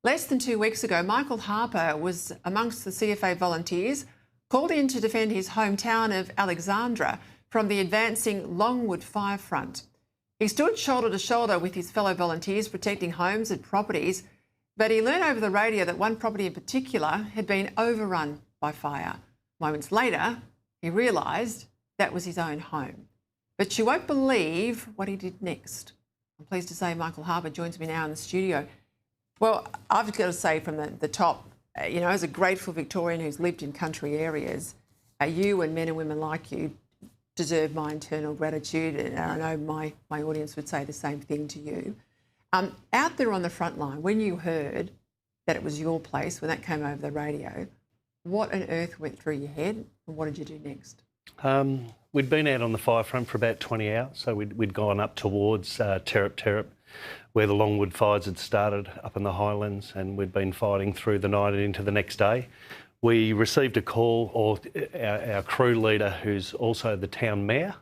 Less than 2 weeks ago, Michael Harper was amongst the CFA volunteers called in to defend his hometown of Alexandra from the advancing Longwood fire front. He stood shoulder to shoulder with his fellow volunteers protecting homes and properties, but he learned over the radio that one property in particular had been overrun by fire. Moments later, he realised that was his own home. But you won't believe what he did next. I'm pleased to say Michael Harper joins me now in the studio. Well, I've got to say from the top, as a grateful Victorian who's lived in country areas, you and men and women like you deserve my eternal gratitude, and I know my audience would say the same thing to you. Out there on the front line, when you heard that it was your place, when that came over the radio, what on earth went through your head and what did you do next? We'd been out on the fire front for about 20 hours, so we'd gone up towards Terrap, where the Longwood fires had started up in the Highlands, and we'd been fighting through the night and into the next day. We received a call, or our crew leader, who's also the town mayor,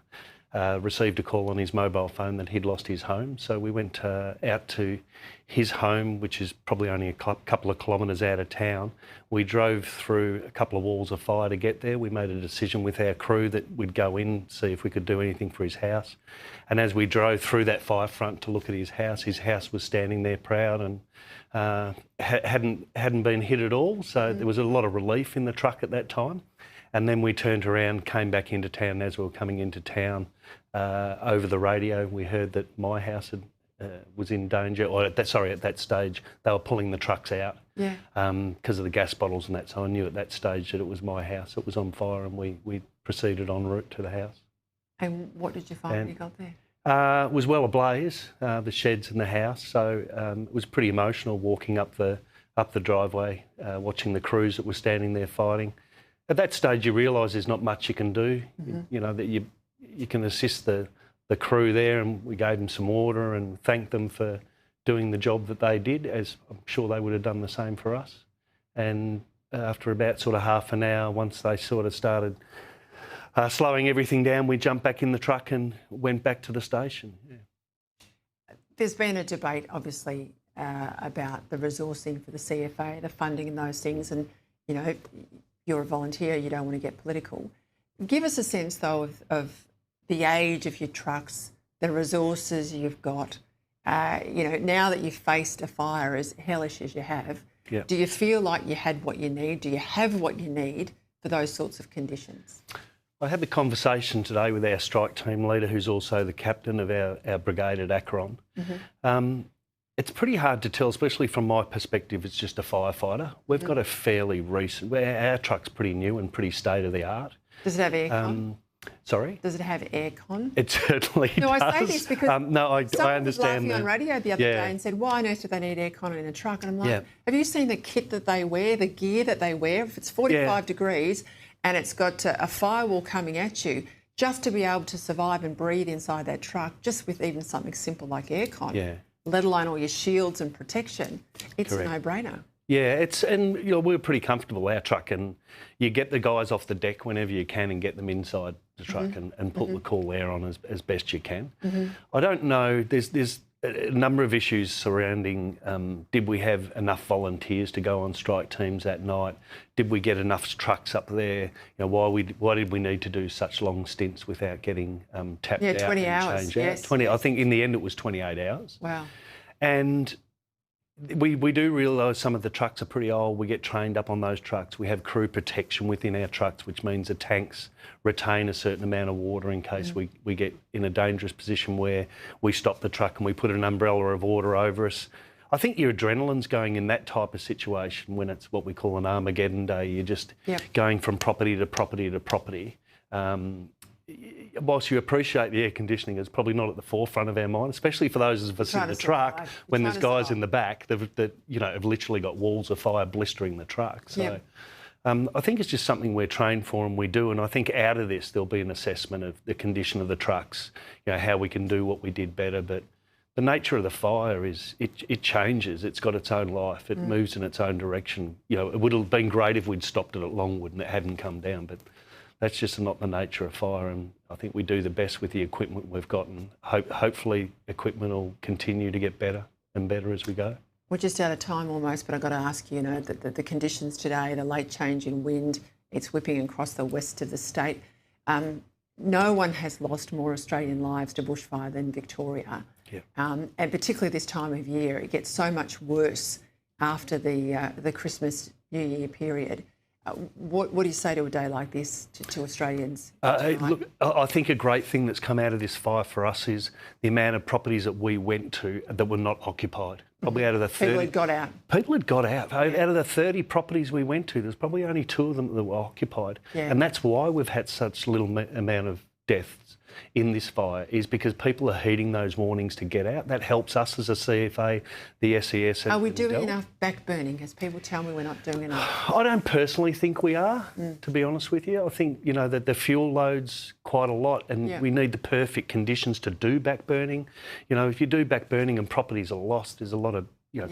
received a call on his mobile phone that he'd lost his home. So we went out to his home, which is probably only a couple of kilometres out of town. We drove through a couple of walls of fire to get there. We made a decision with our crew that we'd go in, see if we could do anything for his house. And as we drove through that fire front to look at his house was standing there proud and hadn't been hit at all. So there was a lot of relief in the truck at that time. And then we turned around, came back into town. As we were coming into town, over the radio, we heard that my house was in danger. Or at that stage, they were pulling the trucks out because of the gas bottles and that. So I knew at that stage that it was my house. It was on fire, and we proceeded en route to the house. And what did you find when you got there? It was well ablaze, the sheds and the house. So it was pretty emotional walking up the driveway, watching the crews that were standing there fighting. At that stage, you realise there's not much you can do. That you can assist the crew there, and we gave them some water and thanked them for doing the job that they did, as I'm sure they would have done the same for us. And after about sort of half an hour, once they sort of started slowing everything down, we jumped back in the truck and went back to the station. Yeah. There's been a debate, obviously, about the resourcing for the CFA, the funding and those things, and, you're a volunteer, you don't want to get political. Give us a sense, though, of the age of your trucks, the resources you've got. Now that you've faced a fire as hellish as you have, do you feel like you had what you need? Do you have what you need for those sorts of conditions? I had the conversation today with our strike team leader, who's also the captain of our brigade at Akron. It's pretty hard to tell, especially from my perspective. It's just a firefighter. We've got a fairly recent... Our truck's pretty new and pretty state-of-the-art. Does it have aircon? Sorry? Does it have aircon? It certainly does. No, I say this because I understand someone was laughing on radio the other day and said, why on earth do they need aircon in a truck? And I'm like, have you seen the kit that they wear, the gear that they wear? If it's 45 degrees and it's got a firewall coming at you, just to be able to survive and breathe inside that truck, just with even something simple like aircon, let alone all your shields and protection, it's a no-brainer. Yeah, we're pretty comfortable, our truck, and you get the guys off the deck whenever you can and get them inside the truck and put the cool air on as best you can. I don't know, there's a number of issues surrounding, did we have enough volunteers to go on strike teams that night? Did we get enough trucks up there? Why did we need to do such long stints without getting tapped out 20 and hours, changed yes, out? 20. I think in the end it was 28 hours. Wow. And we do realise some of the trucks are pretty old. We get trained up on those trucks. We have crew protection within our trucks, which means the tanks retain a certain amount of water in case we get in a dangerous position where we stop the truck and we put an umbrella of water over us. I think your adrenaline's going in that type of situation when it's what we call an Armageddon day. You're just going from property to property to property. Whilst you appreciate the air conditioning, it's probably not at the forefront of our mind, especially for those of us in the truck when there's guys in the back that have literally got walls of fire blistering the truck. So I think it's just something we're trained for and we do. And I think out of this, there'll be an assessment of the condition of the trucks, how we can do what we did better. But the nature of the fire is it changes. It's got its own life. It moves in its own direction. It would have been great if we'd stopped it at Longwood and it hadn't come down, but that's just not the nature of fire, and I think we do the best with the equipment we've got, and hopefully equipment will continue to get better and better as we go. We're just out of time almost, but I've got to ask you, the conditions today, the late change in wind, it's whipping across the west of the state. No one has lost more Australian lives to bushfire than Victoria. Yeah. And particularly this time of year, it gets so much worse after the Christmas New Year period. What do you say to a day like this to Australians? Look, I think a great thing that's come out of this fire for us is the amount of properties that we went to that were not occupied. Probably out of the 30... People had got out. People had got out. Yeah. Out of the 30 properties we went to, there's probably only 2 of them that were occupied. Yeah. And that's why we've had such little amount of deaths in this fire, is because people are heeding those warnings to get out. That helps us as a CFA, the SES. Are we doing enough backburning? As people tell me we're not doing enough. I don't personally think we are, to be honest with you. I think, that the fuel loads quite a lot and we need the perfect conditions to do backburning. If you do backburning and properties are lost, there's a lot of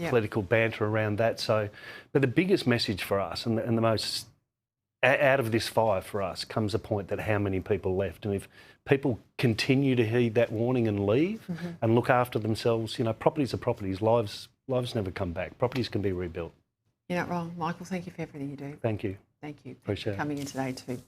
political banter around that. So, but the biggest message for us and the most out of this fire for us comes a point that how many people left. And if people continue to heed that warning and leave and look after themselves, properties are properties. Lives never come back. Properties can be rebuilt. You're not wrong. Michael, thank you for everything you do. Thank you. Thank you. Appreciate it. Coming in today too.